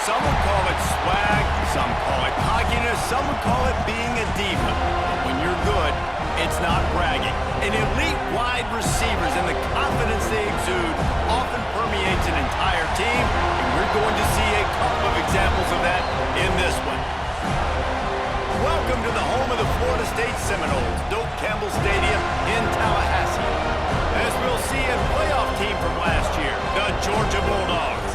Some would call it swag, some call it cockiness, some would call it being a diva. But when you're good, it's not bragging. An elite wide receivers and the confidence they exude often permeates an entire team, and we're going to see a couple of examples of that in this one. Welcome to the home of the Florida State Seminoles, Doak Campbell Stadium in Tallahassee. As we'll see a playoff team from last year, the Georgia Bulldogs,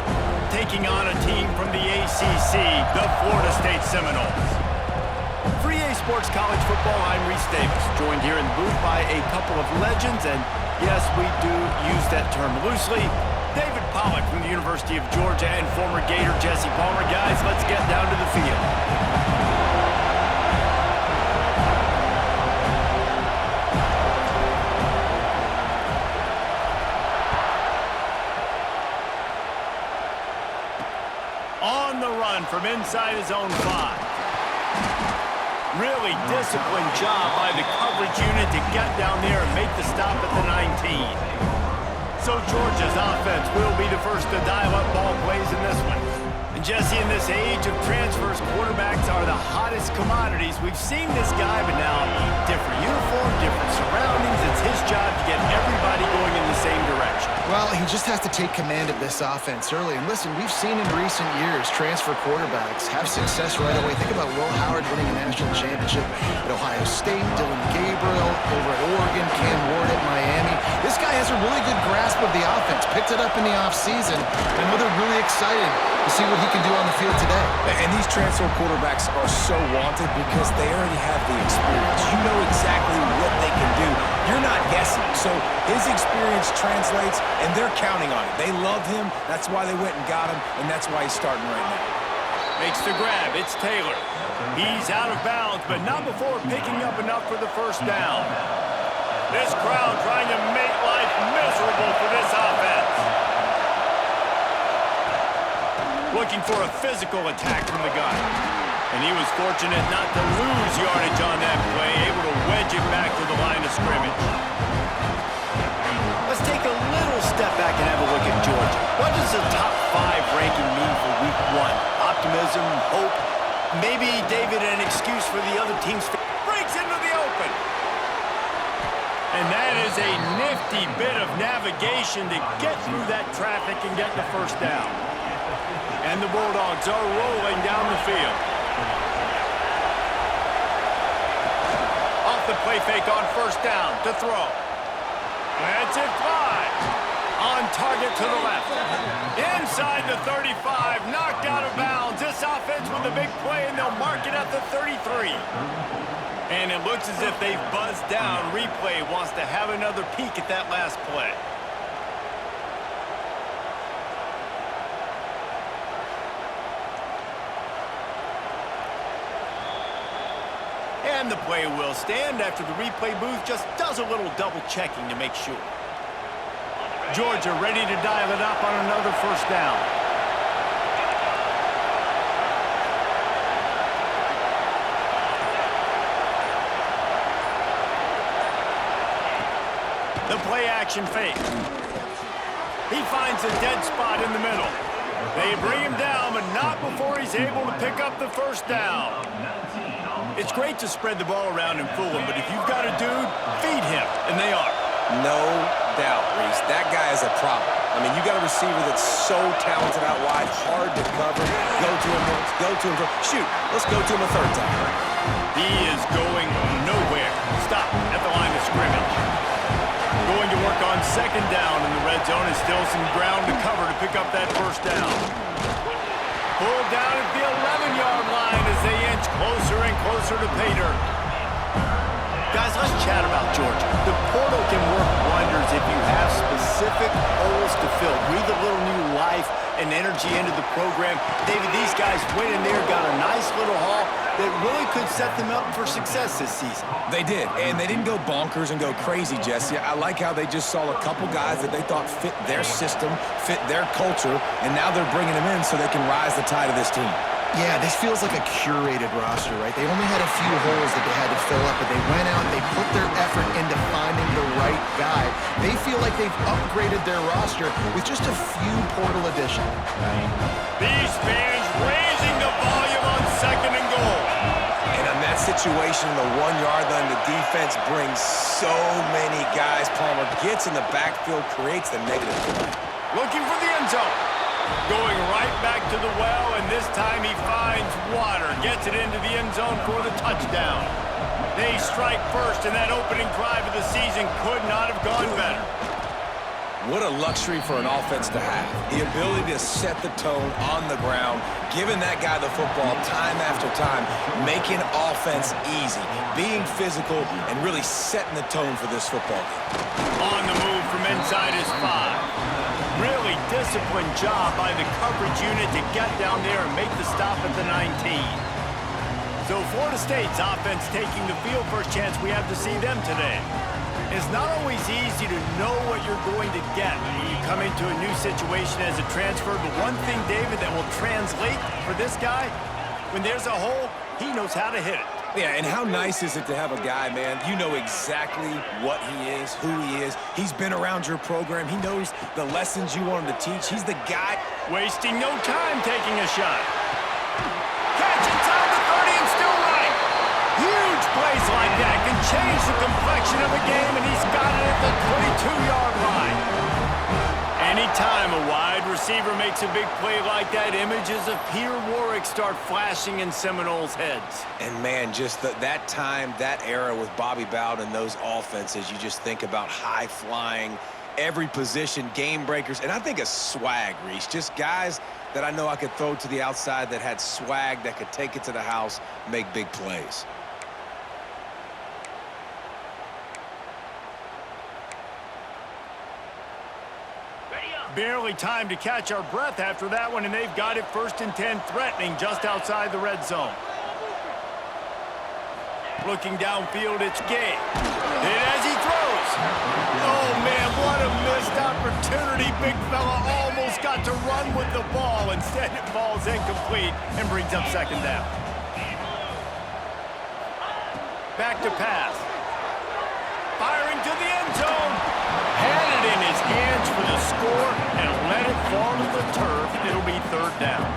taking on a team from the ACC, the Florida State Seminoles. For EA Sports College Football, I'm Reese Davis, joined here in the booth by a couple of legends, and yes, we do use that term loosely. David Pollack from the University of Georgia and former Gator Jesse Palmer. Guys, let's get down to the field. On the run from inside his own 5. Really disciplined job by the coverage unit to get down there and make the stop at the 19. So Georgia's offense will be the first to dial up ball plays in this one. And Jesse, in this age of transfers, quarterbacks are the hottest commodities. We've seen this guy, but now different uniform, different surroundings. It's his job to get everybody going in the same direction. Well, he just has to take command of this offense early. And listen, we've seen in recent years transfer quarterbacks have success right away. Think about Will Howard winning a national championship at Ohio State, Dylan Gabriel over at Oregon, Cam Ward at Miami. This guy has a really good grasp of the offense, picked it up in the offseason, and they're really excited to see what he can do on the field today. And these transfer quarterbacks are so wanted because they already have the experience. You know exactly what they can do. You're not guessing. So his experience translates, and they're counting on it. They love him. That's why they went and got him, and that's why he's starting right now. Makes the grab. It's Taylor. He's out of bounds, but not before picking up enough for the first down. This crowd trying to make life miserable for this offense. Looking for a physical attack from the gun. And he was fortunate not to lose yardage on that play, able to wedge it back to the line of scrimmage. Let's take a little step back and have a look at Georgia. What does the top 5 ranking mean for week 1? Optimism, hope, maybe, David, an excuse for the other team's breaks into the open. And that is a nifty bit of navigation to get through that traffic and get the first down. And the Bulldogs are rolling down the field. Off the play fake on first down to throw. That's it, fly. On target to the left. Inside the 35, knocked out of bounds. This offense with a big play, and they'll mark it at the 33. And it looks as if they've buzzed down. Replay wants to have another peek at that last play. And the play will stand after the replay booth just does a little double checking to make sure. Georgia ready to dial it up on another first down. The play action fake. He finds a dead spot in the middle. They bring him down, but not before he's able to pick up the first down. It's great to spread the ball around and fool him, but if you've got a dude, feed him, and they are. No doubt, Reese. That guy is a problem. I mean, you got a receiver that's so talented out wide, hard to cover. Go to him once, go to him twice. Shoot, let's go to him a third time. He is going nowhere. Stop at the line of scrimmage. Going to work on second down in the red zone, and still some ground to cover to pick up that first down. Pulled down at the 11-yard line as they inch closer and closer to pay dirt. Guys, let's chat about Georgia. The portal can work wonders if you have specific holes to fill. Breathe a little new life and energy into the program. David, these guys went in there, got a nice little haul that really could set them up for success this season. They did, and they didn't go bonkers and go crazy, Jesse. I like how they just saw a couple guys that they thought fit their system, fit their culture, and now they're bringing them in so they can rise the tide of this team. Yeah, this feels like a curated roster, right? They only had a few holes that they had to fill up, but they went out, they put their effort into finding the right guy. They feel like they've upgraded their roster with just a few portal additions. These fans raising the volume on 2nd and goal. And on that situation, the 1-yard line, the defense brings so many guys. Palmer gets in the backfield, creates the negative play. Looking for the end zone. Going right back to the well, and this time he finds water. Gets it into the end zone for the touchdown. They strike first, and that opening drive of the season could not have gone better. What a luxury for an offense to have. The ability to set the tone on the ground, giving that guy the football time after time, making offense easy, being physical, and really setting the tone for this football game. On the move from inside his 5. Really disciplined job by the coverage unit to get down there and make the stop at the 19. So Florida State's offense taking the field. First chance we have to see them today. It's not always easy to know what you're going to get when you come into a new situation as a transfer, but one thing, David, that will translate for this guy, when there's a hole, he knows how to hit it. Yeah, and how nice is it to have a guy, man, you know exactly what he is, who he is. He's been around your program. He knows the lessons you want him to teach. He's the guy. Wasting no time taking a shot. Catch inside the 30 and still right. Huge plays like that can change the complexion of a game, and he's got it at the 22-yard line. Anytime a wide receiver makes a big play like that, images of Peter Warrick start flashing in Seminoles' heads. And, man, just that time, that era with Bobby Bowden and those offenses, you just think about high-flying, every position, game breakers, and I think of swag, Reese. Just guys that I know I could throw to the outside that had swag, that could take it to the house, make big plays. Barely time to catch our breath after that one, and they've got it 1st and 10, threatening just outside the red zone. Looking downfield, it's Gay. And as he throws, oh man, what a missed opportunity. Big fella almost got to run with the ball. Instead, it falls incomplete and brings up 2nd down. Back to pass. Firing to the end zone. Had it in his hands for the score and let it fall to the turf. It'll be 3rd down.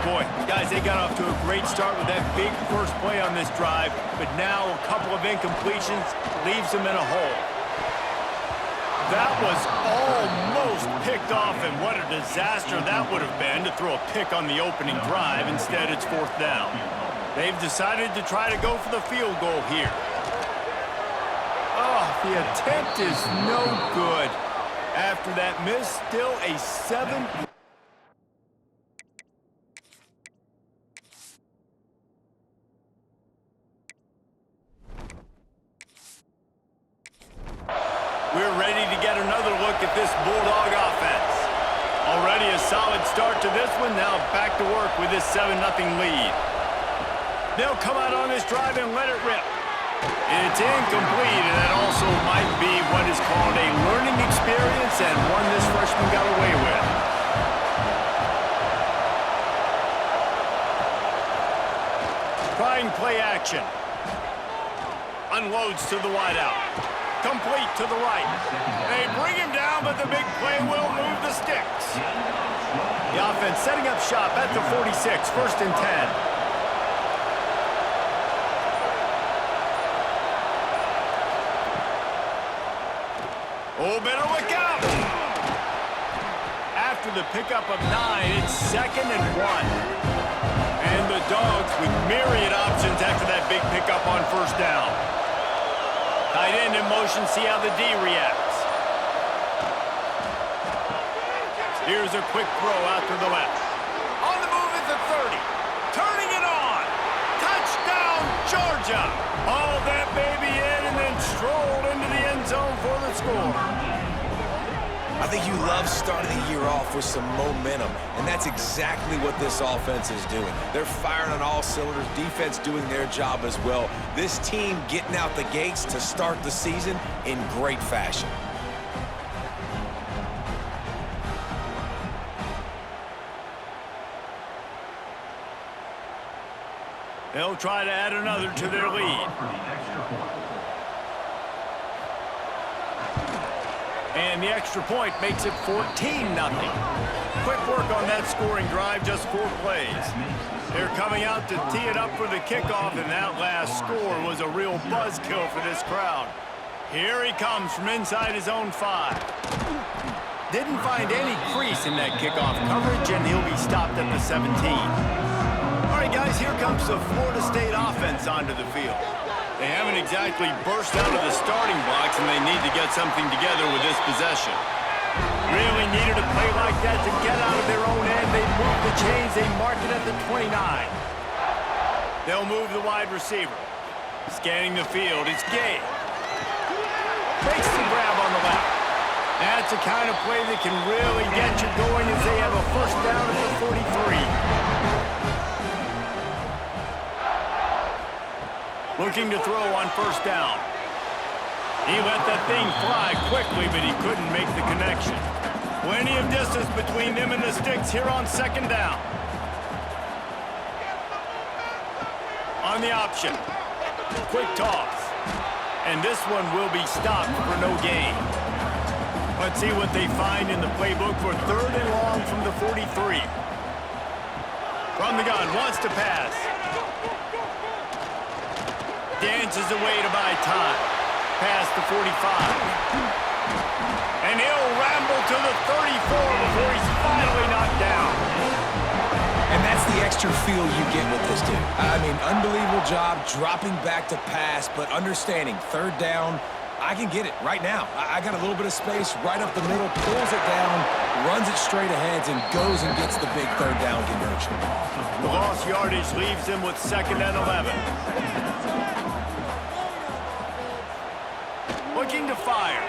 Boy, guys, they got off to a great start with that big first play on this drive, but now a couple of incompletions leaves them in a hole. That was almost picked off, and what a disaster that would have been to throw a pick on the opening drive. Instead, it's 4th down. They've decided to try to go for the field goal here. Oh, the attempt is no good. After that miss, still a 7. We're ready to get another look at this Bulldog offense. Already a solid start to this one. Now back to work with this 7-0 lead. They'll come out on this drive and let it rip. It's incomplete, and that also might be what is called a learning experience and one this freshman got away with. Trying play action. Unloads to the wideout. Complete to the right. They bring him down, but the big play will move the sticks. The offense setting up shop at the 46, 1st and 10. Oh, better look out! After the pickup of 9, it's 2nd and 1. And the Dogs with myriad options after that big pickup on 1st down. Tight end in motion, see how the D reacts. Here's a quick throw out to the left. On the move at the 30. Turning it on! Touchdown, Georgia! Hauled that baby in and then strolled into the end zone for the score. I think you love starting the year off with some momentum, and that's exactly what this offense is doing. They're firing on all cylinders, defense doing their job as well. This team getting out the gates to start the season in great fashion. They'll try to add another to their lead. And the extra point makes it 14-0. Quick work on that scoring drive, just 4 plays. They're coming out to tee it up for the kickoff, and that last score was a real buzzkill for this crowd. Here he comes from inside his own 5. Didn't find any crease in that kickoff coverage, and he'll be stopped at the 17. All right, guys, here comes the Florida State offense onto the field. They haven't exactly burst out of the starting blocks, and they need to get something together with this possession. Really needed a play like that to get out of their own end. They move the chains. They mark it at the 29. They'll move the wide receiver. Scanning the field, it's Gay. Makes the grab on the left. That's the kind of play that can really get you going as they have a first down at the 43. Looking to throw on first down. He let that thing fly quickly, but he couldn't make the connection. Plenty of distance between them and the sticks here on second down. On the option. Quick toss. And this one will be stopped for no gain. Let's see what they find in the playbook for third and long from the 43. From the gun, wants to pass. Dances away to buy time. Past the 45. And he'll ramble to the 34 before he's finally knocked down. And that's the extra feel you get with this dude. I mean, unbelievable job dropping back to pass, but understanding third down, I can get it right now. I got a little bit of space right up the middle, pulls it down, runs it straight ahead, and goes and gets the big third down conversion. The lost yardage leaves him with 2nd and 11. Looking to fire.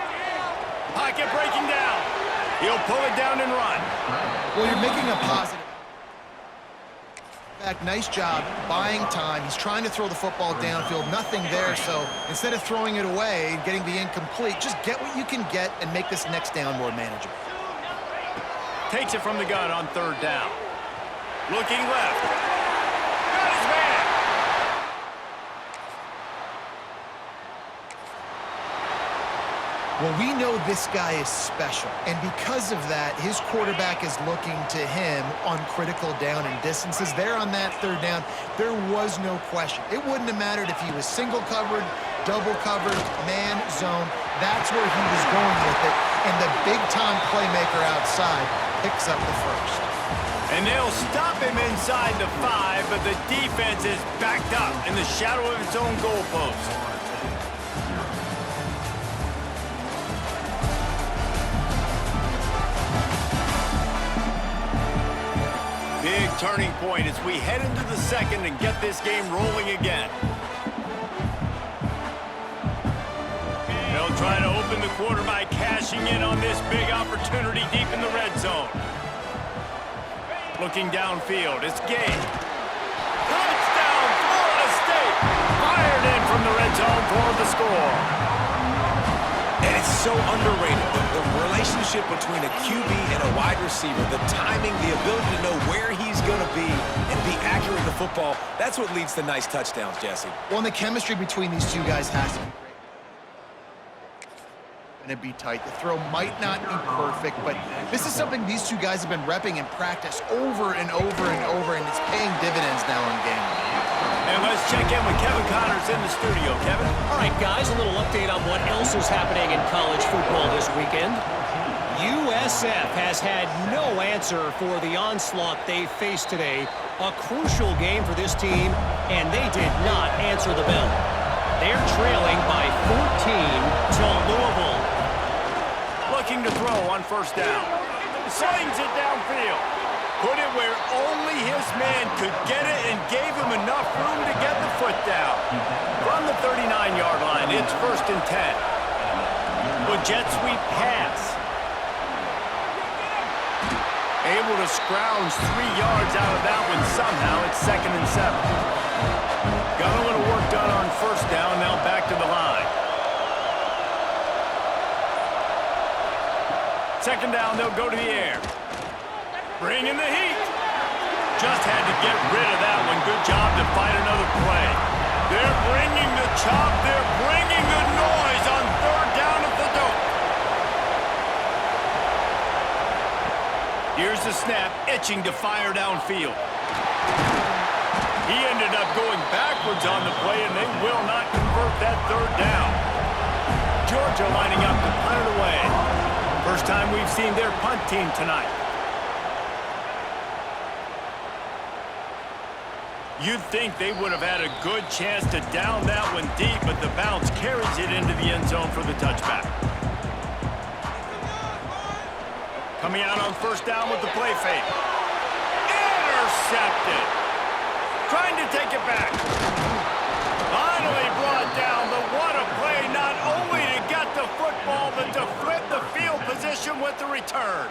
Pocket breaking down. He'll pull it down and run. Well, you're making a positive. Nice job buying time. He's trying to throw the football downfield. Nothing there, so instead of throwing it away and getting the incomplete, just get what you can get and make this next down more manageable. Takes it from the gun on third down. Looking left. Got his man. Well, we know this guy is special, and because of that, his quarterback is looking to him on critical down and distances. There on that third down, there was no question. It wouldn't have mattered if he was single covered, double covered, man zone. That's where he was going with it, and the big-time playmaker outside picks up the first. And they'll stop him inside the 5, but the defense is backed up in the shadow of its own goalpost. Big turning point as we head into the second and get this game rolling again. They'll try to open the quarter by cashing in on this big opportunity deep in the red zone. Looking downfield, it's Gay. Touchdown, Florida State! Fired in from the red zone for the score. And it's so underrated, the relationship between a QB and a wide receiver, the timing, the ability to know where he's going to be and be accurate in the football, that's what leads to nice touchdowns, Jesse. Well, and the chemistry between these two guys has to be great. Going to be tight. The throw might not be perfect, but this is something these two guys have been repping in practice over and over and over, and it's paying dividends now in game. And let's check in with Kevin Connors in the studio. Kevin? All right, guys, a little update on what else is happening in college football this weekend. USF has had no answer for the onslaught they faced today. A crucial game for this team, and they did not answer the bell. They're trailing by 14 to Louisville. Looking to throw on first down. Slings it downfield. Put it where only his man could get it and gave him enough room to get the foot down. From the 39-yard line, it's 1st and 10. With jet sweep pass. Able to scrounge 3 yards out of that one somehow. It's 2nd and 7. Got a little work done on first down, now back to the line. 2nd down, they'll go to the air. Bringing the heat. Just had to get rid of that one. Good job to find another play. They're bringing the chop. They're bringing the noise on third down at the dope. Here's the snap, itching to fire downfield. He ended up going backwards on the play, and they will not convert that third down. Georgia lining up to punt it away. First time we've seen their punt team tonight. You'd think they would have had a good chance to down that one deep, but the bounce carries it into the end zone for the touchback. Coming out on first down with the play fake. Intercepted. Trying to take it back. Finally brought down, but what a play, not only to get the football, but to flip the field position with the return.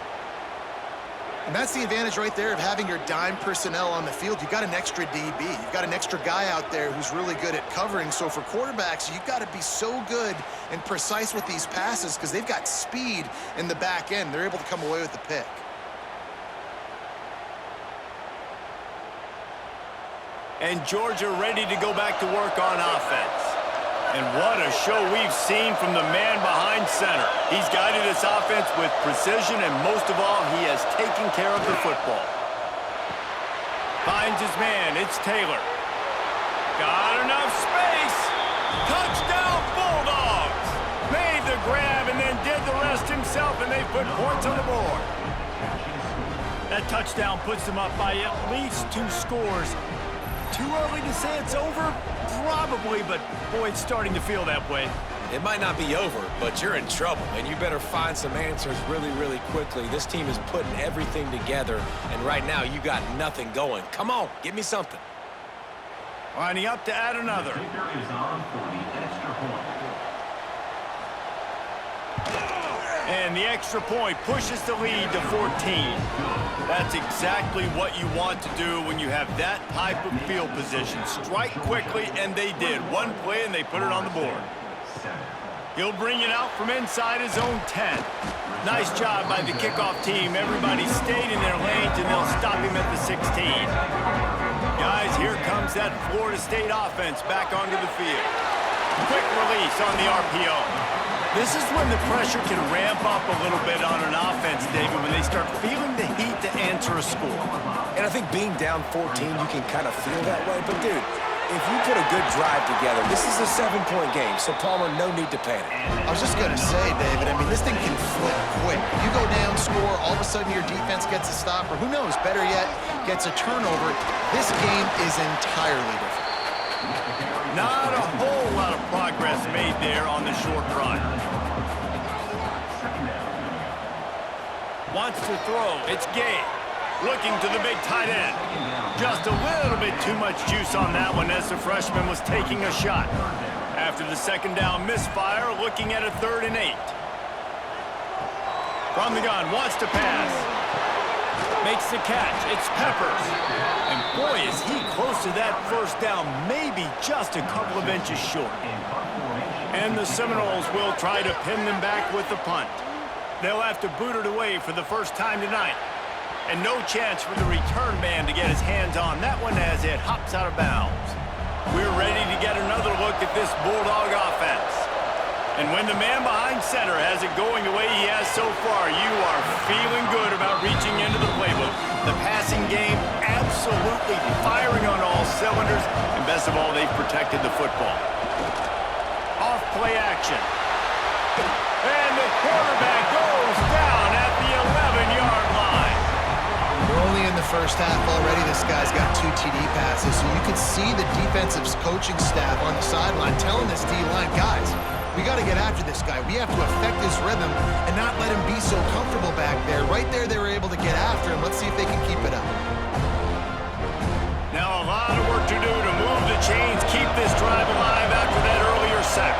And that's the advantage right there of having your dime personnel on the field. You've got an extra DB. You've got an extra guy out there who's really good at covering. So for quarterbacks, you've got to be so good and precise with these passes because they've got speed in the back end. They're able to come away with the pick. And Georgia ready to go back to work on offense. And what a show we've seen from the man behind center. He's guided this offense with precision, and most of all, he has taken care of the football. Finds his man. It's Taylor. Got enough space. Touchdown, Bulldogs. Made the grab and then did the rest himself, and they put points on the board. That touchdown puts them up by at least 2 scores. Too early to say it's over? Probably, but boy, it's starting to feel that way. It might not be over, but you're in trouble, and you better find some answers really, really quickly. This team is putting everything together, and right now you got nothing going. Come on, give me something. Lining up to add another. And the extra point pushes the lead to 14. That's exactly what you want to do when you have that type of field position. Strike quickly, and they did. One play, and they put it on the board. He'll bring it out from inside his own 10. Nice job by the kickoff team. Everybody stayed in their lanes, and they'll stop him at the 16. Guys, here comes that Florida State offense back onto the field. Quick release on the RPO. This is when the pressure can ramp up a little bit on an offense, David, when they start feeling the heat to answer a score. And I think being down 14, you can kind of feel that way. But, dude, if you put a good drive together, this is a 7-point game, so, Palmer, no need to panic. I was just going to say, David, I mean, this thing can flip quick. You go down, score, all of a sudden your defense gets a stop, or who knows, better yet, gets a turnover. This game is entirely different. Not a whole lot of progress made there on the short run. Wants to throw. It's Gay. Looking to the big tight end. Just a little bit too much juice on that one as the freshman was taking a shot. After the second down misfire, looking at a 3rd and 8. From the gun, wants to pass. Makes the catch. It's Peppers. And boy, is he close to that first down, maybe just a couple of inches short. And the Seminoles will try to pin them back with the punt. They'll have to boot it away for the first time tonight. And no chance for the return man to get his hands on that one as it hops out of bounds. We're ready to get another look at this Bulldog offense. And when the man behind center has it going the way he has so far, you are feeling good about reaching into the playbook. The passing game absolutely firing on all cylinders, and best of all, they've protected the football. Off play action. And the quarterback goes down at the 11-yard line. We're only in the first half already. This guy's got 2 TD passes, so you can see the defensive coaching staff on the sideline telling this D-line, guys, we got to get after this guy. We have to affect his rhythm and not let him be so comfortable back there. Right there, they were able to get after him. Let's see if they can keep it up. Now a lot of work to do to move the chains, keep this drive alive after that earlier sack.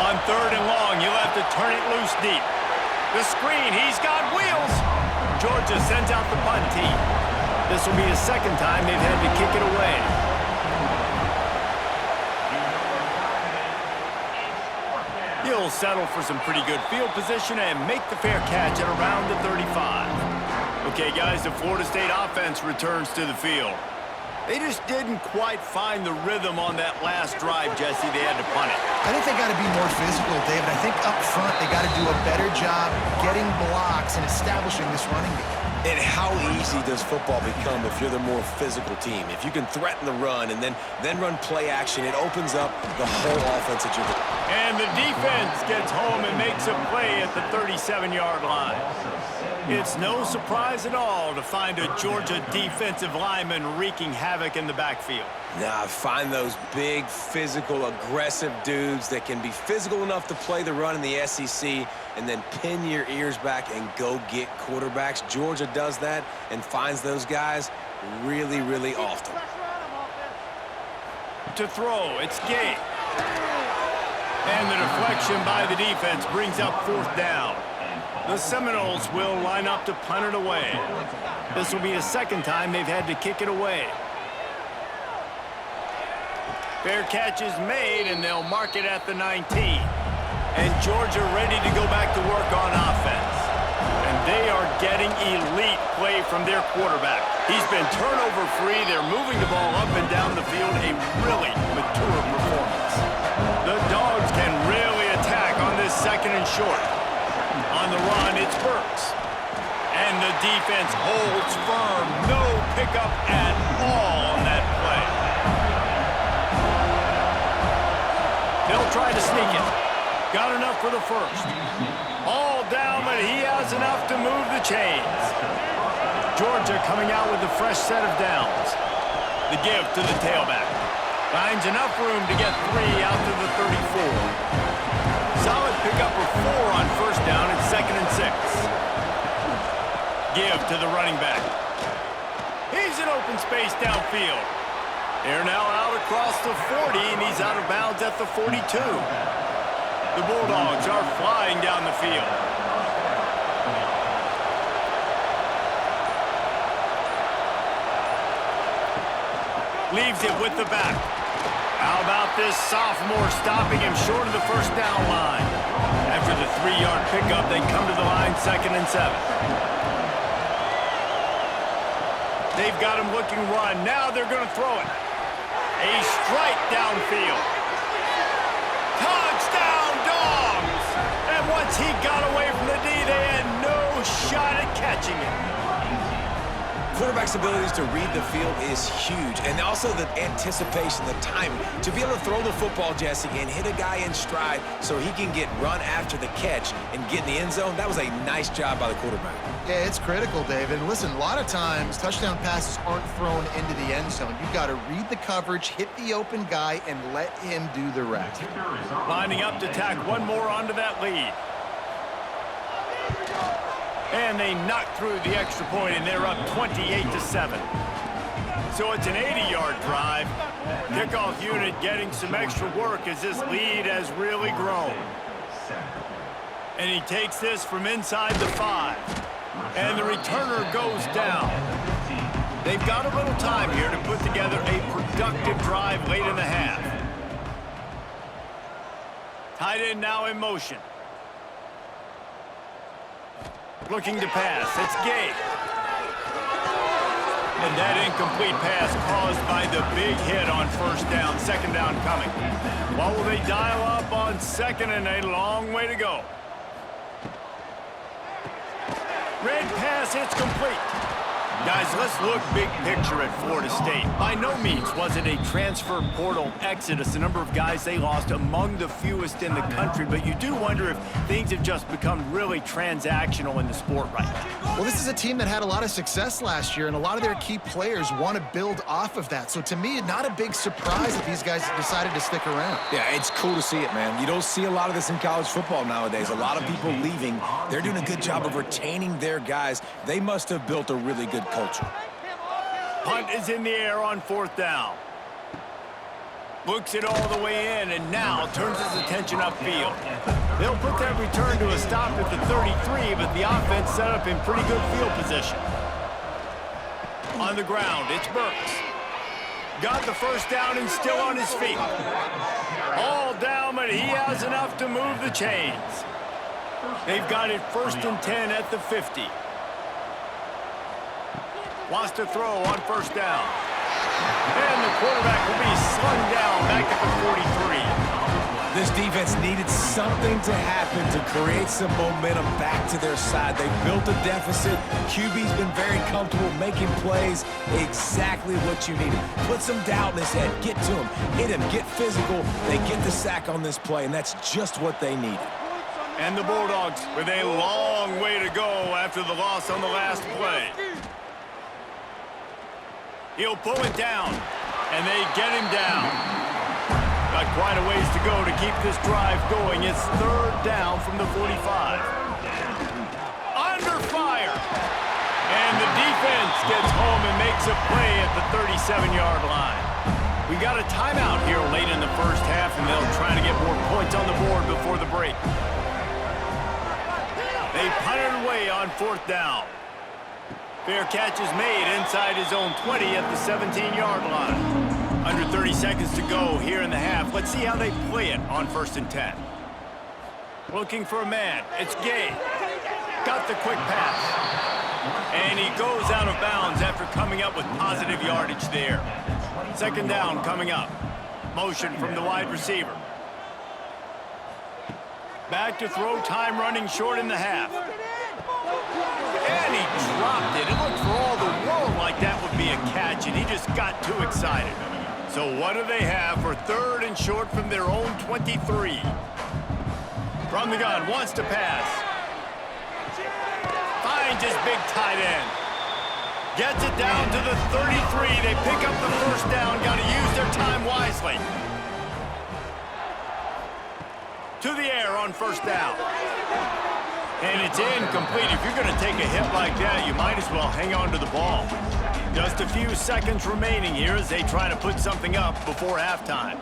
On 3rd and long, you'll have to turn it loose deep. The screen, he's got wheels. Georgia sends out the punt team. This will be the second time they've had to kick it away. He'll settle for some pretty good field position and make the fair catch at around the 35. Okay, guys, the Florida State offense returns to the field. They just didn't quite find the rhythm on that last drive, Jesse. They had to punt it. I think they got to be more physical, David. I think up front they got to do a better job getting blocks and establishing this running game. And how easy does football become if you're the more physical team? If you can threaten the run and then run play action, it opens up the whole offense that you're doing. And the defense gets home and makes a play at the 37-yard line. It's no surprise at all to find a Georgia defensive lineman wreaking havoc in the backfield. Nah, find those big, physical, aggressive dudes that can be physical enough to play the run in the SEC and then pin your ears back and go get quarterbacks. Georgia does that and finds those guys really, really often. To throw, it's Gay. And the deflection by the defense brings up 4th down. The Seminoles will line up to punt it away. This will be the second time they've had to kick it away. Fair catch is made, and they'll mark it at the 19. And Georgia ready to go back to work on offense. And they are getting elite play from their quarterback. He's been turnover-free. They're moving the ball up and down the field. A really mature performance. The Dogs can really attack on this 2nd and short. On the run, it's Burks. And the defense holds firm. No pickup at all on that play. They'll try to sneak it. Got enough for the first. All down, but he has enough to move the chains. Georgia coming out with a fresh set of downs. The give to the tailback. Finds enough room to get 3 out to the 34. Solid pickup of 4 on 1st down. It's 2nd and 6. Give to the running back. He's in open space downfield. They're now out across the 40, and he's out of bounds at the 42. The Bulldogs are flying down the field. Leaves it with the back. How about this sophomore stopping him short of the 1st down line? After the 3-yard pickup, they come to the line 2nd and 7. They've got him looking run. Now they're going to throw it. A strike downfield. Touchdown, Dogs! And once he got away from the D, they had no shot at catching it. Quarterback's abilities to read the field is huge, and also the anticipation, the timing. To be able to throw the football, Jesse, and hit a guy in stride so he can get run after the catch and get in the end zone, that was a nice job by the quarterback. Yeah, it's critical, David. Listen, a lot of times touchdown passes aren't thrown into the end zone. You've got to read the coverage, hit the open guy, and let him do the rest. Lining up to tack one more onto that lead. And they knock through the extra point, and they're up 28-7. So it's an 80-yard drive. Kickoff unit getting some extra work as this lead has really grown. And he takes this from inside the 5. And the returner goes down. They've got a little time here to put together a productive drive late in the half. Tight end now in motion. Looking to pass. It's Gay. And that incomplete pass caused by the big hit on 1st down. 2nd down coming. What will they dial up on 2nd and a long way to go? Red pass hits complete. Guys, let's look big picture at Florida State. By no means was it a transfer portal exodus. The number of guys they lost among the fewest in the country, but you do wonder if things have just become really transactional in the sport right now. Well, this is a team that had a lot of success last year, and a lot of their key players want to build off of that. So to me, not a big surprise that these guys decided to stick around. Yeah, it's cool to see it, man. You don't see a lot of this in college football nowadays. A lot of people leaving. They're doing a good job of retaining their guys. They must have built a really good culture. Punt is in the air on 4th down. Looks it all the way in, and now turns his attention upfield. They'll put that return to a stop at the 33, but the offense set up in pretty good field position. On the ground, it's Burks. Got the 1st down and still on his feet. All down, but he has enough to move the chains. They've got it 1st and 10 at the 50. Wants to throw on 1st down. And the quarterback will be slung down back at the 43. This defense needed something to happen to create some momentum back to their side. They built a deficit. QB's been very comfortable making plays. Exactly what you needed. Put some doubt in his head. Get to him. Hit him. Get physical. They get the sack on this play, and that's just what they needed. And the Bulldogs with a long way to go after the loss on the last play. He'll pull it down, and they get him down. Got quite a ways to go to keep this drive going. It's third down from the 45. Under fire. And the defense gets home and makes a play at the 37-yard line. We got a timeout here late in the first half, and they'll try to get more points on the board before the break. They punt it away on fourth down. Fair catch is made inside his own 20 at the 17-yard line. Under 30 seconds to go here in the half. Let's see how they play it on 1st and 10. Looking for a man. It's Gay. Got the quick pass. And he goes out of bounds after coming up with positive yardage there. Second down coming up. Motion from the wide receiver. Back to throw, time running short in the half. And he dropped it. It looked for all the world like that would be a catch, and he just got too excited. So what do they have for third and short from their own 23? From the gun, wants to pass. Finds his big tight end. Gets it down to the 33. They pick up the first down. Got to use their time wisely. To the air on first down. And it's incomplete. If you're going to take a hit like that, you might as well hang on to the ball. Just a few seconds remaining here as they try to put something up before halftime.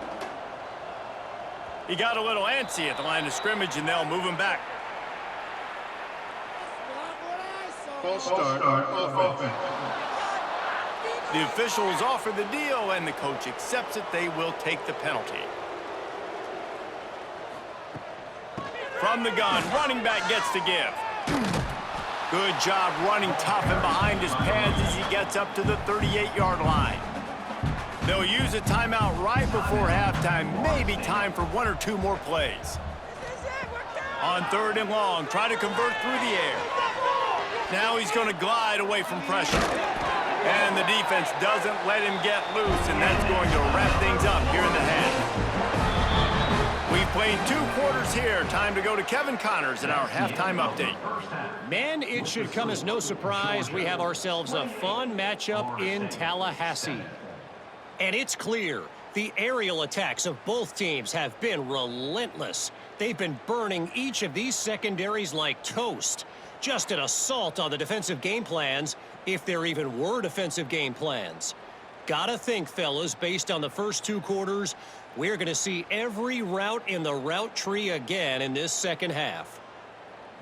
He got a little antsy at the line of scrimmage, and they'll move him back. False start of offense. The officials offer the deal, and the coach accepts it. They will take the penalty. From the gun, running back gets to give. Good job running tough and behind his pads as he gets up to the 38-yard line. They'll use a timeout right before halftime. Maybe time for one or two more plays. On third and long, try to convert through the air. Now he's going to glide away from pressure. And the defense doesn't let him get loose, and that's going to wrap things up here in the half. We've played 2 quarters here. Time to go to Kevin Connors in our halftime update. Man, it should come as no surprise we have ourselves a fun matchup in Tallahassee. And it's clear the aerial attacks of both teams have been relentless. They've been burning each of these secondaries like toast. Just an assault on the defensive game plans, if there even were defensive game plans. Gotta think, fellas, based on the first 2 quarters, we're going to see every route in the route tree again in this second half.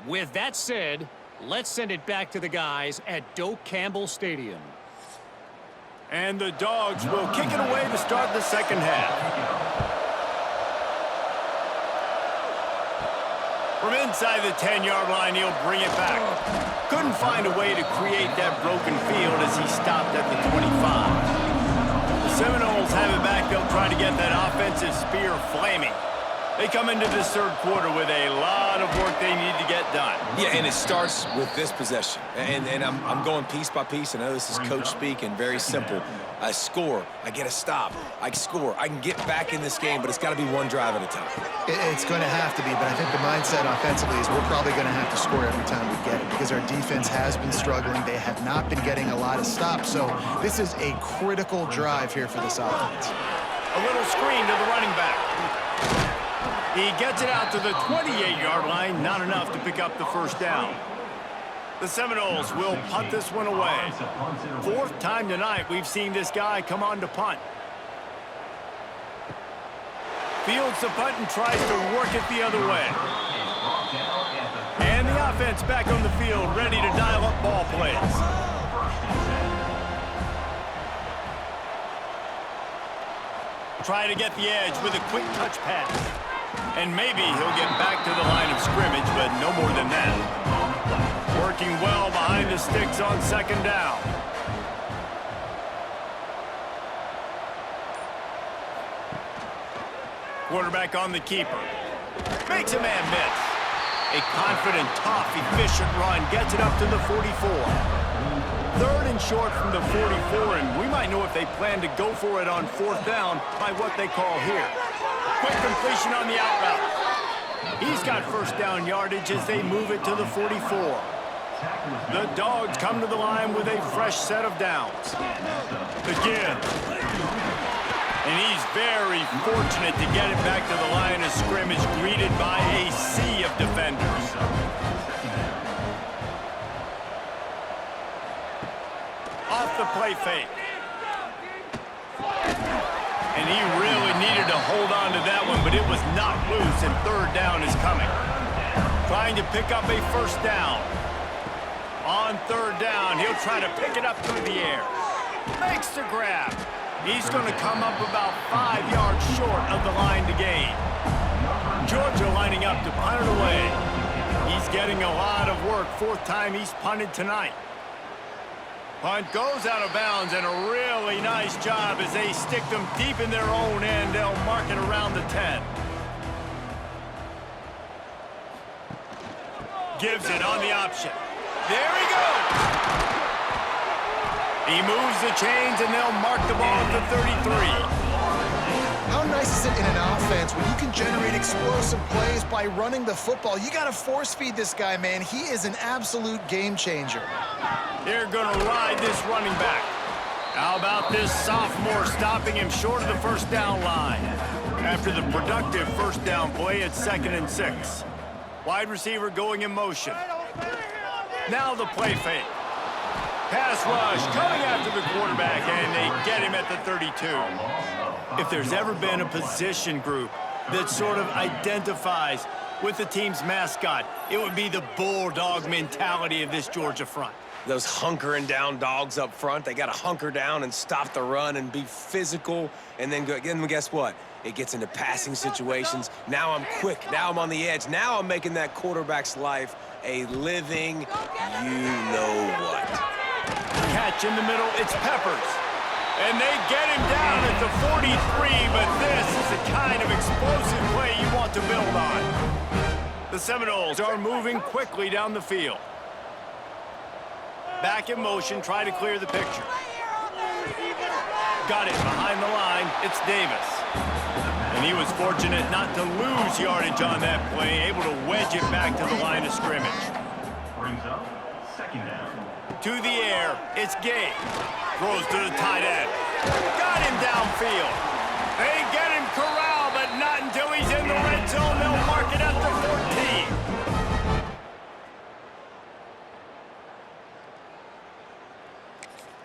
With that said, let's send it back to the guys at Doak Campbell Stadium. And the Dogs will kick it away to start the second half. From inside the 10-yard line, he'll bring it back. Couldn't find a way to create that broken field as he stopped at the 25. Seminoles have it back. They'll try to get that offensive spear flaming. They come into this third quarter with a lot of work they need to get done. Yeah, and it starts with this possession. And I'm going piece by piece. I know this is coach speak and very simple. I score. I get a stop. I score. I can get back in this game, but it's got to be one drive at a time. It's going to have to be, but I think the mindset offensively is we're probably going to have to score every time we get it because our defense has been struggling. They have not been getting a lot of stops, so this is a critical drive here for this offense. A little screen to the running back. He gets it out to the 28-yard line, not enough to pick up the first down. The Seminoles will punt this one away. 4th time tonight we've seen this guy come on to punt. Fields the punt and tries to work it the other way. And the offense back on the field, ready to dial up ball plays. Try to get the edge with a quick touch pass. And maybe he'll get back to the line of scrimmage, but no more than that. Working well behind the sticks on second down. Quarterback on the keeper. Makes a man miss. A confident, tough, efficient run gets it up to the 44. Third and short from the 44, and we might know if they plan to go for it on fourth down by what they call here. Quick completion on the out route. He's got first down yardage as they move it to the 44. The Dogs come to the line with a fresh set of downs. Again. And he's very fortunate to get it back to the line of scrimmage, greeted by a sea of defenders. Off the play fake. And he really needed to hold on to that one, but it was not loose, and third down is coming. Trying to pick up a first down. On third down, he'll try to pick it up through the air. Makes the grab. He's going to come up about 5 yards short of the line to gain. Georgia lining up to punt it away. He's getting a lot of work. Fourth time he's punted tonight. Punt goes out of bounds, and a really nice job as they stick them deep in their own end. They'll mark it around the 10. Gives it on the option. There he goes. He moves the chains, and they'll mark the ball at the 33. How nice is it in an offense when you can generate explosive plays by running the football? You got to force feed this guy, man. He is an absolute game changer. They're going to ride this running back. How about this sophomore stopping him short of the first down line? After the productive first down play, it's 2nd and 6. Wide receiver going in motion. Now the play fake. Pass rush coming after the quarterback, and they get him at the 32. If there's ever been a position group that sort of identifies with the team's mascot, it would be the bulldog mentality of this Georgia front. Those hunkering down dogs up front, they got to hunker down and stop the run and be physical, and then go. Again, guess what? It gets into passing situations. Now I'm quick. Now I'm on the edge. Now I'm making that quarterback's life a living you-know-what. Catch in the middle, it's Peppers. And they get him down at the 43, but this is the kind of explosive play you want to build on. The Seminoles are moving quickly down the field. Back in motion, try to clear the picture. Got it behind the line, it's Davis. And he was fortunate not to lose yardage on that play, able to wedge it back to the line of scrimmage. Brings up 2nd down. To the air, it's Gay. Throws to the tight end. Got him downfield. They get him corralled, but not until he's in the red zone. They'll mark it at the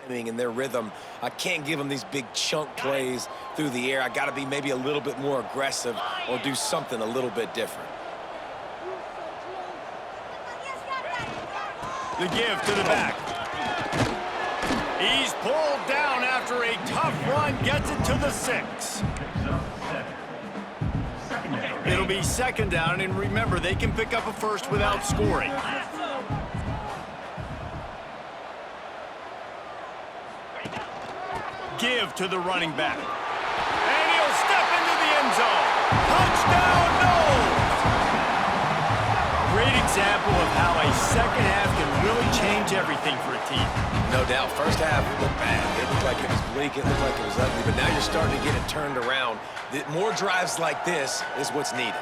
14. In their rhythm, I can't give them these big chunk plays through the air. I got to be maybe a little bit more aggressive or do something a little bit different. The give to the back. He's pulled down after a tough run, gets it to the 6. It'll be 2nd down, and remember, they can pick up a first without scoring. Give to the running back. And he'll step into the end zone. Touchdown, no! Great example of how a second half can really change everything for a team. No doubt. First half looked bad. It looked like it was bleak. It looked like it was ugly. But now you're starting to get it turned around. More drives like this is what's needed.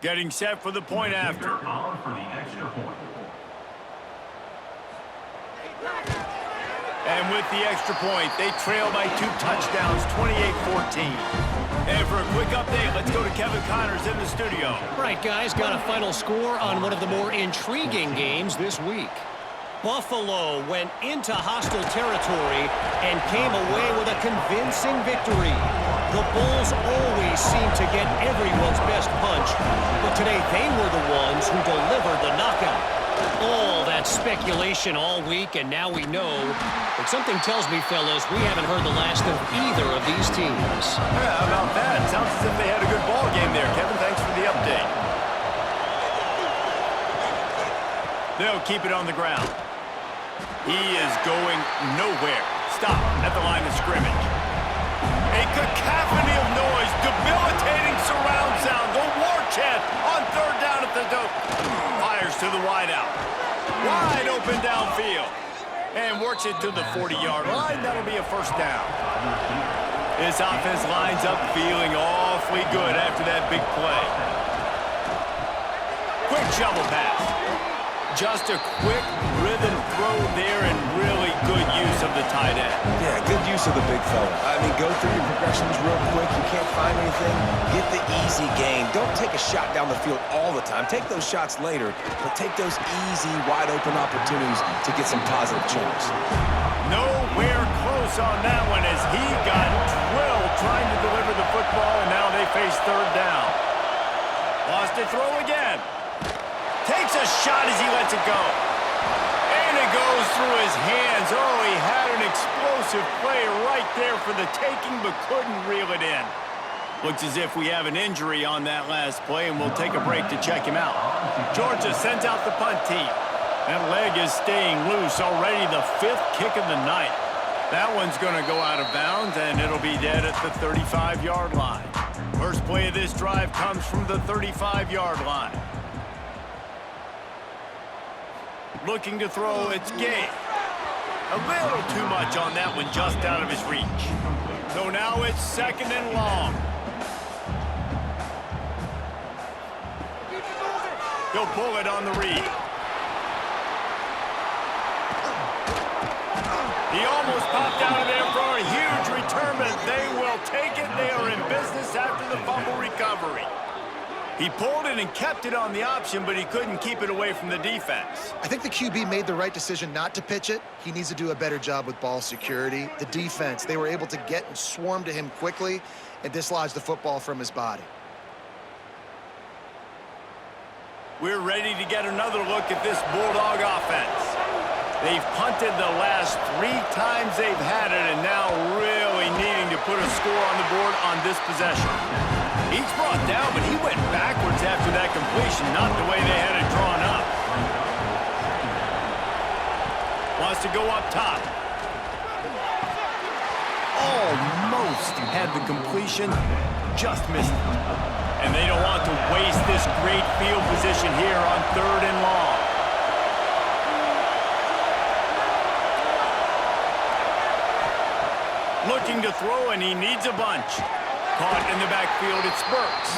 Getting set for the point after. On for the extra point. And with the extra point, they trail by 2 touchdowns, 28-14. And for a quick update, let's go to Kevin Connors in the studio. Right, guys, got a final score on one of the more intriguing games this week. Buffalo went into hostile territory and came away with a convincing victory. The Bulls always seem to get everyone's best punch, but today they were the ones who delivered the knockout. All that speculation all week, and now we know. But something tells me, fellas, we haven't heard the last of either of these teams. Yeah, how about that? Sounds as if they had a good ball game there, Kevin. Thanks for the update. They'll keep it on the ground. He is going nowhere. Stop at the line of scrimmage. A cacophony of noise, debilitating surround sound, the war chant on third down at the dope. Fires to the wideout. Wide open downfield. And works it to the 40-yard line. That'll be a first down. This offense lines up feeling awfully good after that big play. Quick shovel pass. Just a quick rhythm throw there and really good use of the tight end. Yeah, good use of the big fella. I mean, go through your progressions real quick. You can't find anything. Get the easy gain. Don't take a shot down the field all the time. Take those shots later, but take those easy, wide-open opportunities to get some positive chunks. Nowhere close on that one as he got drilled trying to deliver the football, and now they face third down. Lost to throw again. Takes a shot as he lets it go. And it goes through his hands. Oh, he had an explosive play right there for the taking, but couldn't reel it in. Looks as if we have an injury on that last play, and we'll take a break to check him out. Georgia sends out the punt team. That leg is staying loose already, the 5th kick of the night. That one's going to go out of bounds, and it'll be dead at the 35-yard line. First play of this drive comes from the 35-yard line. Looking to throw, it's Gay. A little too much on that one, just out of his reach. So now it's second and long. He'll pull it on the read. He almost popped out of there for a huge return, but they will take it. They are in business after the fumble recovery. He pulled it and kept it on the option, but he couldn't keep it away from the defense. I think the QB made the right decision not to pitch it. He needs to do a better job with ball security. The defense, they were able to get and swarm to him quickly and dislodge the football from his body. We're ready to get another look at this Bulldog offense. They've punted the last 3 times they've had it, and now really needing to put a score on the board on this possession. He's brought down, but he went backwards after that completion, not the way they had it drawn up. Wants to go up top. Almost had the completion, just missed it. And they don't want to waste this great field position here on third and long. Looking to throw, and he needs a bunch. Caught in the backfield, it's Burks.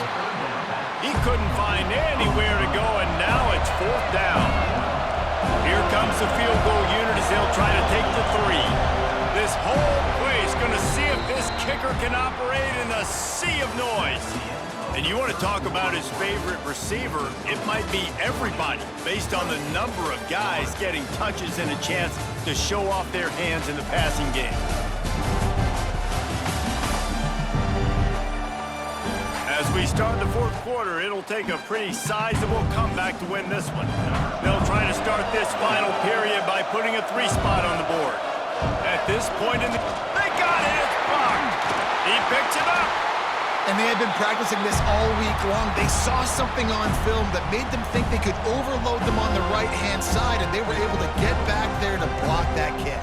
He couldn't find anywhere to go, and now it's 4th down. Here comes the field goal unit as they'll try to take the 3. This whole play is going to see if this kicker can operate in the sea of noise. And you want to talk about his favorite receiver, it might be everybody, based on the number of guys getting touches and a chance to show off their hands in the passing game. As we start the 4th quarter, it'll take a pretty sizable comeback to win this one. They'll try to start this final period by putting a 3 spot on the board. At this point in the... They got it! It's blocked! He picks it up! And they had been practicing this all week long. They saw something on film that made them think they could overload them on the right-hand side, and they were able to get back there to block that kick.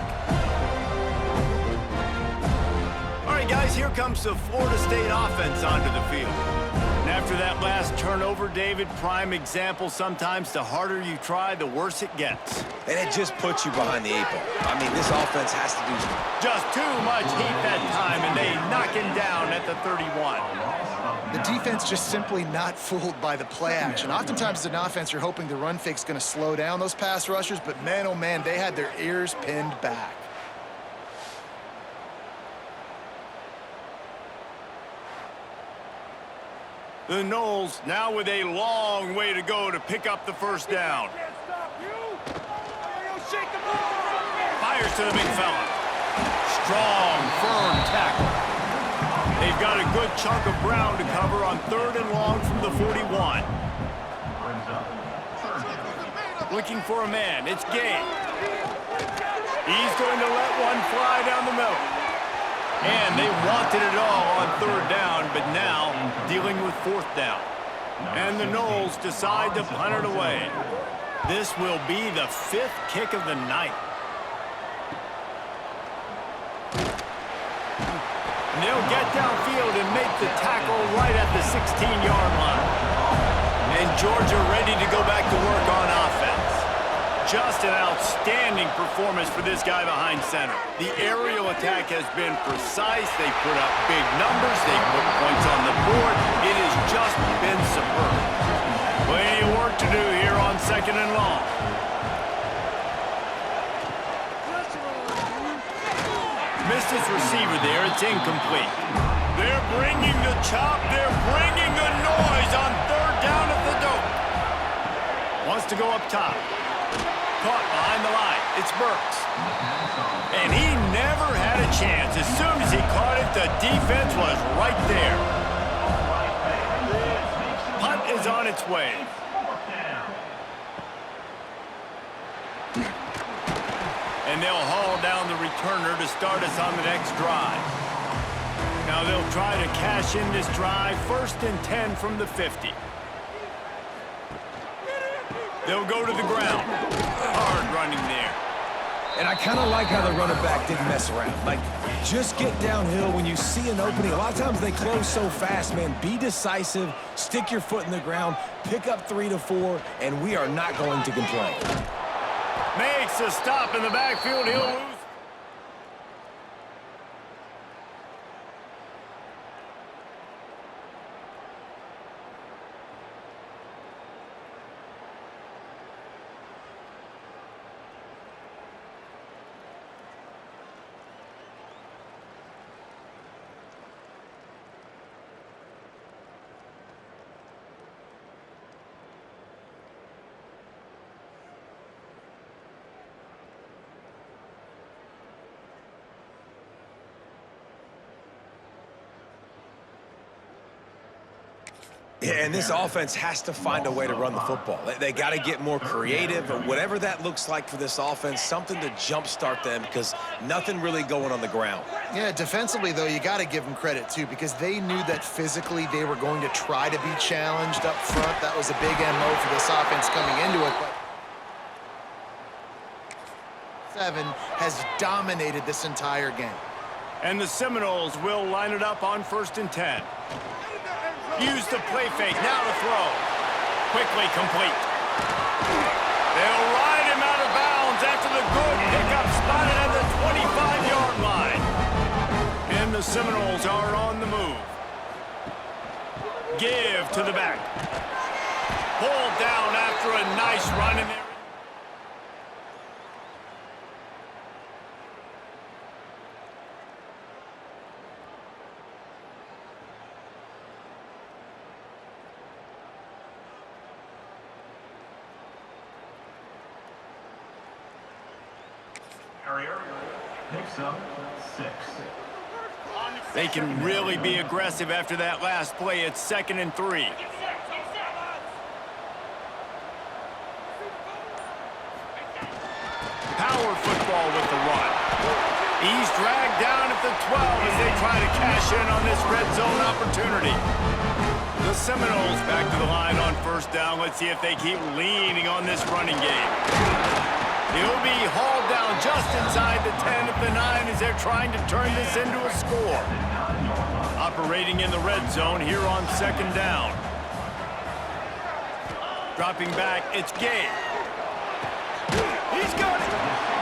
Guys, here comes the Florida State offense onto the field. And after that last turnover, David, prime example, sometimes the harder you try, the worse it gets. And it just puts you behind the 8 ball. I mean, this offense has to do just too much heat that time, and they knock him down at the 31. The defense just simply not fooled by the play action. Oftentimes as an offense, you're hoping the run fake's going to slow down those pass rushers, but man, oh man, they had their ears pinned back. The Noles now with a long way to go to pick up the first down. Fires to the big fella. Strong, firm tackle. They've got a good chunk of ground to cover on 3rd and long from the 41. Looking for a man. It's Gay. He's going to let one fly down the middle. And they wanted it all on third down, but now dealing with fourth down. And the Noles decide to punt it away. This will be the 5th kick of the night. And they'll get downfield and make the tackle right at the 16-yard line. And Georgia ready to go back to work on offense. Just an outstanding performance for this guy behind center. The aerial attack has been precise. They put up big numbers. They put points on the board. It has just been superb. Plenty of work to do here on 2nd and long. Missed his receiver there. It's incomplete. They're bringing the chop. They're bringing the noise on third down at the dope. Wants to go up top. Caught behind the line. It's Burks. And he never had a chance. As soon as he caught it, the defense was right there. Punt is on its way. And they'll haul down the returner to start us on the next drive. Now they'll try to cash in this drive. 1st and 10 from the 50. They'll go to the ground. Hard running there. And I kind of like how the running back didn't mess around. Like, just get downhill when you see an opening. A lot of times they close so fast, man. Be decisive, stick your foot in the ground, pick up 3 to 4, and we are not going to complain. Makes a stop in the backfield. He'll lose. Yeah, and this offense has to find a way to run the football. They got to get more creative, or whatever that looks like for this offense, something to jumpstart them, because nothing really going on the ground. Yeah, defensively, though, you got to give them credit, too, because they knew that physically they were going to try to be challenged up front. That was a big MO for this offense coming into it. But 7 has dominated this entire game. And the Seminoles will line it up on 1st and 10. Use the play fake, now to throw. Quickly complete. They'll ride him out of bounds after the good pickup spotted at the 25-yard line. And the Seminoles are on the move. Give to the back. Pulled down after a nice run in there. Picks up 6. They can really be aggressive after that last play. It's 2nd and 3. Power football with the run. He's dragged down at the 12 as they try to cash in on this red zone opportunity. The Seminoles back to the line on 1st down. Let's see if they keep leaning on this running game. He'll be hauled down just inside the 10 at the 9 as they're trying to turn this into a score. Operating in the red zone here on 2nd down. Dropping back, it's Gay. He's got it.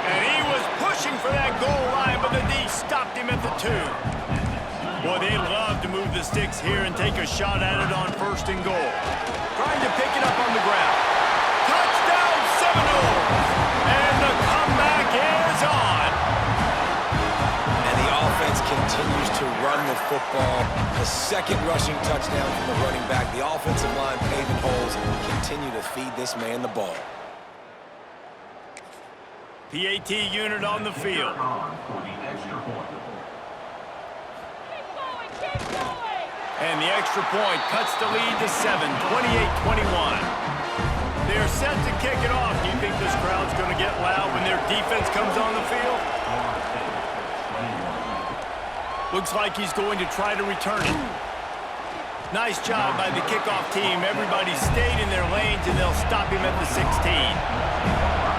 And he was pushing for that goal line, but the D stopped him at the 2. Boy, they love to move the sticks here and take a shot at it on 1st and goal. Trying to pick it up on the ground. Touchdown, Seminoles! And the comeback is on. And the offense continues to run the football. The 2nd rushing touchdown from the running back. The offensive line paving holes. Continue to feed this man the ball. PAT unit on the field. For the extra point. And the extra point cuts the lead to 7, 28-21. They're set to kick it off. Do you think this crowd's going to get loud when their defense comes on the field? Looks like he's going to try to return it. Nice job by the kickoff team. Everybody stayed in their lanes, and they'll stop him at the 16.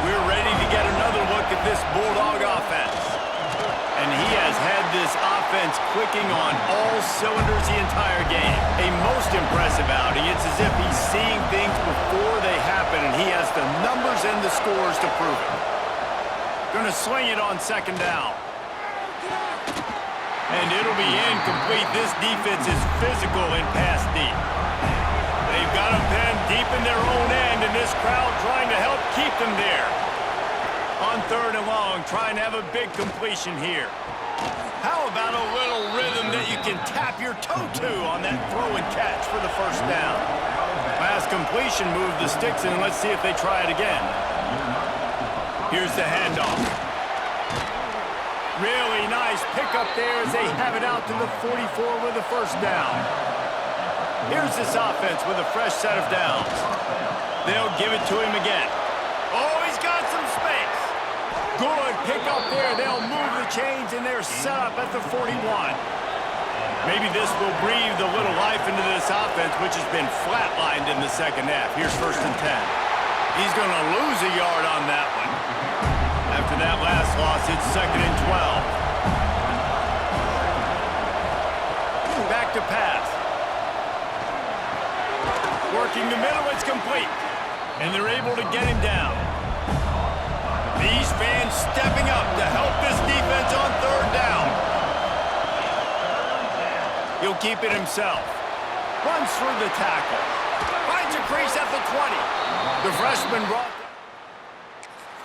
We're ready to get another look at this Bulldog offense. And he has had this offense clicking on all cylinders the entire game. A most impressive outing. It's as if he's seeing things before they happen, and he has the numbers and the scores to prove it. Gonna sling it on second down. And it'll be incomplete. This defense is physical and pass deep. They've got them pinned deep in their own end, and this crowd trying to help keep them there. On third and long, trying to have a big completion here. How about a little rhythm that you can tap your toe to on that throw and catch for the first down? Last completion, move the sticks in, and let's see if they try it again. Here's the handoff. Really nice pickup there as they have it out to the 44 with the first down. Here's this offense with a fresh set of downs. They'll give it to him again. Oh, he's got some space. Good pickup there. They'll move the chains, and they're set up at the 41. Maybe this will breathe a little life into this offense, which has been flatlined in the second half. Here's first and 10. He's going to lose a yard on that one. After that last loss, it's second and 12. Back to pass. Working the middle, it's complete. And they're able to get him down. These fans stepping up to help this defense on third down. He'll keep it himself. Runs through the tackle. Finds a crease at the 20. The freshman brought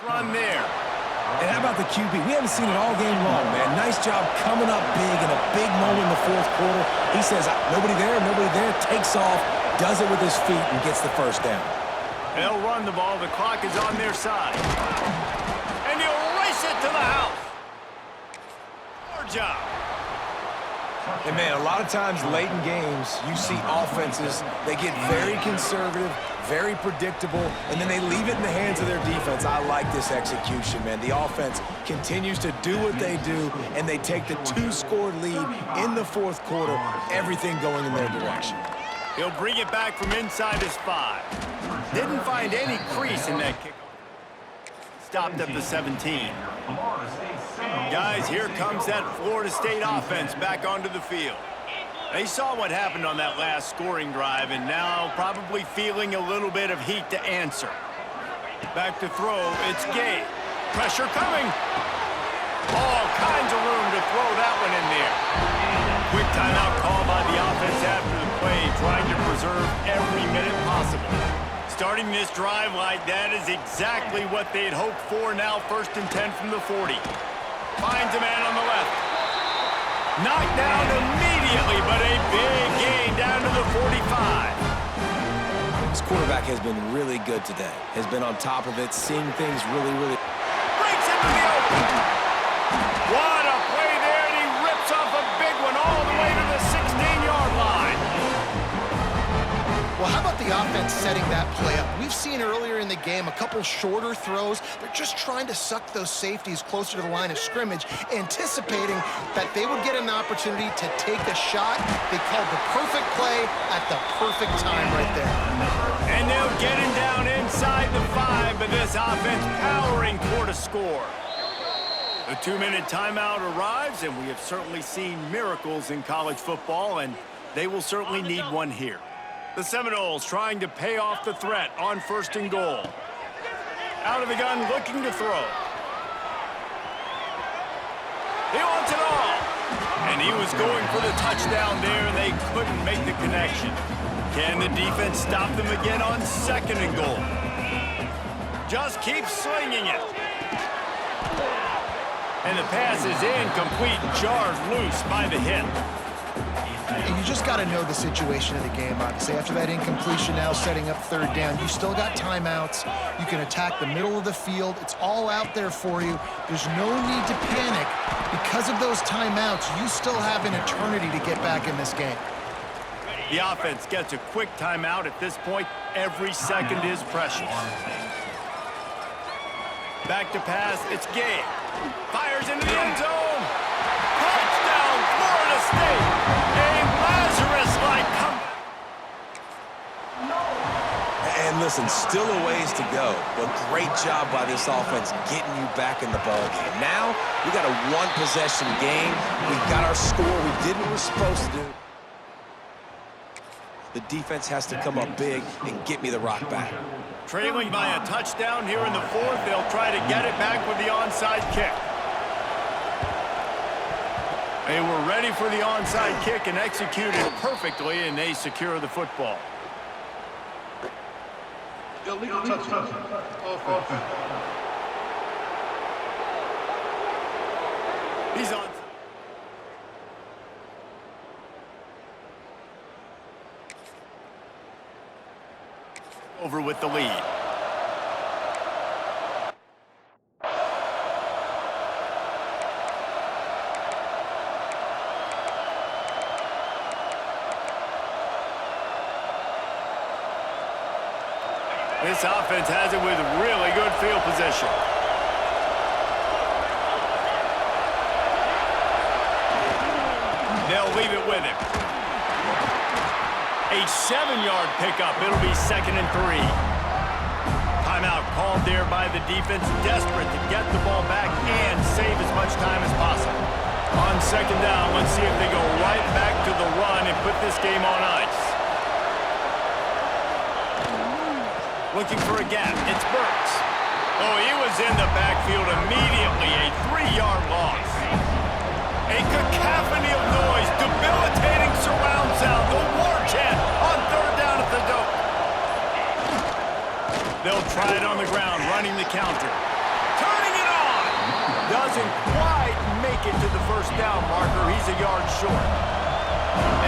run there. And how about the QB? We haven't seen it all game long, man. Nice job coming up big in a big moment in the fourth quarter. He says, nobody there, takes off, does it with his feet, and gets the first down. They'll run the ball. The clock is on their side. And he'll race it to the house. Good job. And, man, a lot of times late in games, you see offenses, they get very conservative, very predictable, and then they leave it in the hands of their defense. I like this execution, man. The offense continues to do what they do, and they take the two-score lead in the fourth quarter, everything going in their direction. He'll bring it back from inside his 5. Didn't find any crease in that kick. Stopped at the 17. Guys, here comes that Florida State offense back onto the field. They saw what happened on that last scoring drive, and now probably feeling a little bit of heat to answer. Back to throw, it's Gay. Pressure coming. All kinds of room to throw that one in there. Quick timeout call by the offense after the play, trying to preserve every minute possible. Starting this drive like that is exactly what they'd hoped for. Now first and 10 from the 40. Finds a man on the left. Knocked down immediately, but a big gain down to the 45. This quarterback has been really good today. Has been on top of it, seeing things really... Breaks into the open. What a play there, and he rips off a big one all the way to the 16-yard line. Well, how about the offense setting that play up? We've seen earlier in the game a couple shorter throws. They're just trying to suck those safeties closer to the line of scrimmage, anticipating that they would get an opportunity to take a shot. They called the perfect play at the perfect time right there. And they'll get him down inside the 5, but this offense powering toward a score. The 2-minute timeout arrives, and we have certainly seen miracles in college football, and they will certainly need one here. The Seminoles trying to pay off the threat on first and goal. Out of the gun, looking to throw. He wants it all. And he was going for the touchdown there, and they couldn't make the connection. Can the defense stop them again on second and goal? Just keep slinging it. And the pass is incomplete, jarred loose by the hit. And you just got to know the situation of the game, obviously. After that incompletion, now setting up third down, you still got timeouts. You can attack the middle of the field. It's all out there for you. There's no need to panic. Because of those timeouts, you still have an eternity to get back in this game. The offense gets a quick timeout at this point. Every second is precious. Back to pass, it's Gay. Fires into the end zone. Touchdown, Florida State. A Lazarus-like comeback. And listen, still a ways to go, but great job by this offense getting you back in the ball game. Now, we got a one-possession game. We got our score. We did what we're supposed to do. The defense has to come up big and get me the rock back. Trailing by a touchdown here in the fourth. They'll try to get it back with the onside kick. They were ready for the onside kick and executed perfectly, and they secure the football. Illegal touchdown. Offense. He's on. Over with the lead. This offense has it with really good field position. They'll leave it with him. A 7-yard pickup. It'll be 2nd and 3. Timeout called there by the defense, desperate to get the ball back and save as much time as possible. On 2nd down, let's see if they go right back to the run and put this game on ice. Looking for a gap. It's Burks. Oh, he was in the backfield immediately. A 3-yard loss. A cacophony of noise, debilitating surround sound, the war chant on 3rd down at the dope. They'll try it on the ground, running the counter. Turning it on! Doesn't quite make it to the 1st down marker. He's a yard short.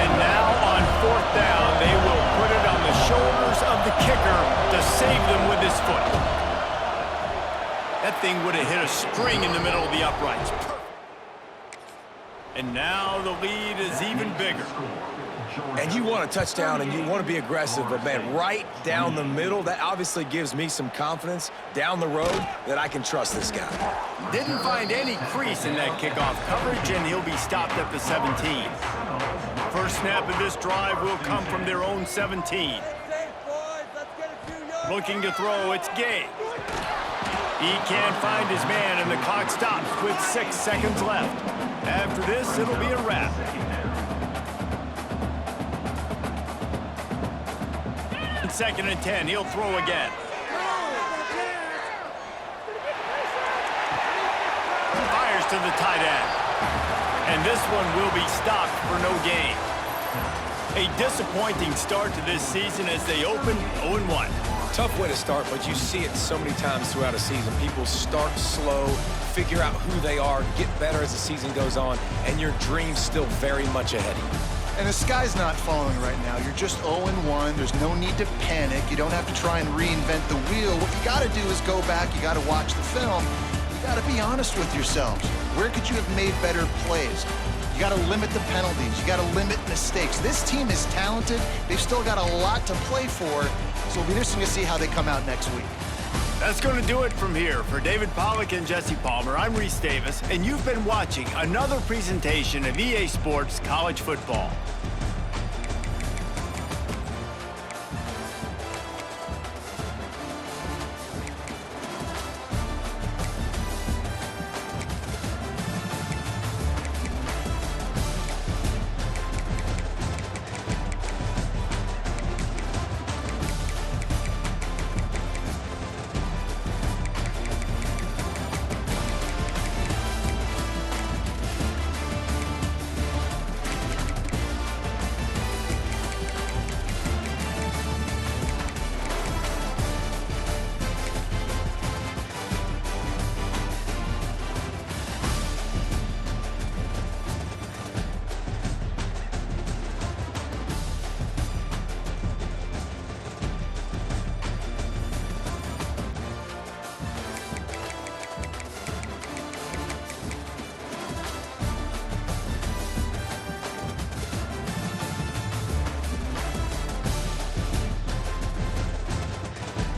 And now on 4th down, they will put it on the shoulders of the kicker to save them with his foot. That thing would have hit a string in the middle of the uprights. And now the lead is even bigger. And you want a touchdown and you want to be aggressive, but man, right down the middle, that obviously gives me some confidence down the road that I can trust this guy. Didn't find any crease in that kickoff coverage, and he'll be stopped at the 17. First snap of this drive will come from their own 17. Looking to throw, it's Gay. He can't find his man, and the clock stops with 6 seconds left. After this, it'll be a wrap. 2nd and 10, he'll throw again. Fires to the tight end. And this one will be stopped for no gain. A disappointing start to this season as they open 0-1. Tough way to start, but you see it so many times throughout a season. People start slow, figure out who they are, get better as the season goes on, and your dream's still very much ahead of you. And the sky's not falling right now. You're just 0-1. There's no need to panic. You don't have to try and reinvent the wheel. What you got to do is go back. You got to watch the film. You got to be honest with yourselves. Where could you have made better plays? You got to limit the penalties. You got to limit mistakes. This team is talented. They've still got a lot to play for. So it'll be interesting to see how they come out next week. That's going to do it from here. For David Pollack and Jesse Palmer, I'm Reese Davis, and you've been watching another presentation of EA Sports College Football.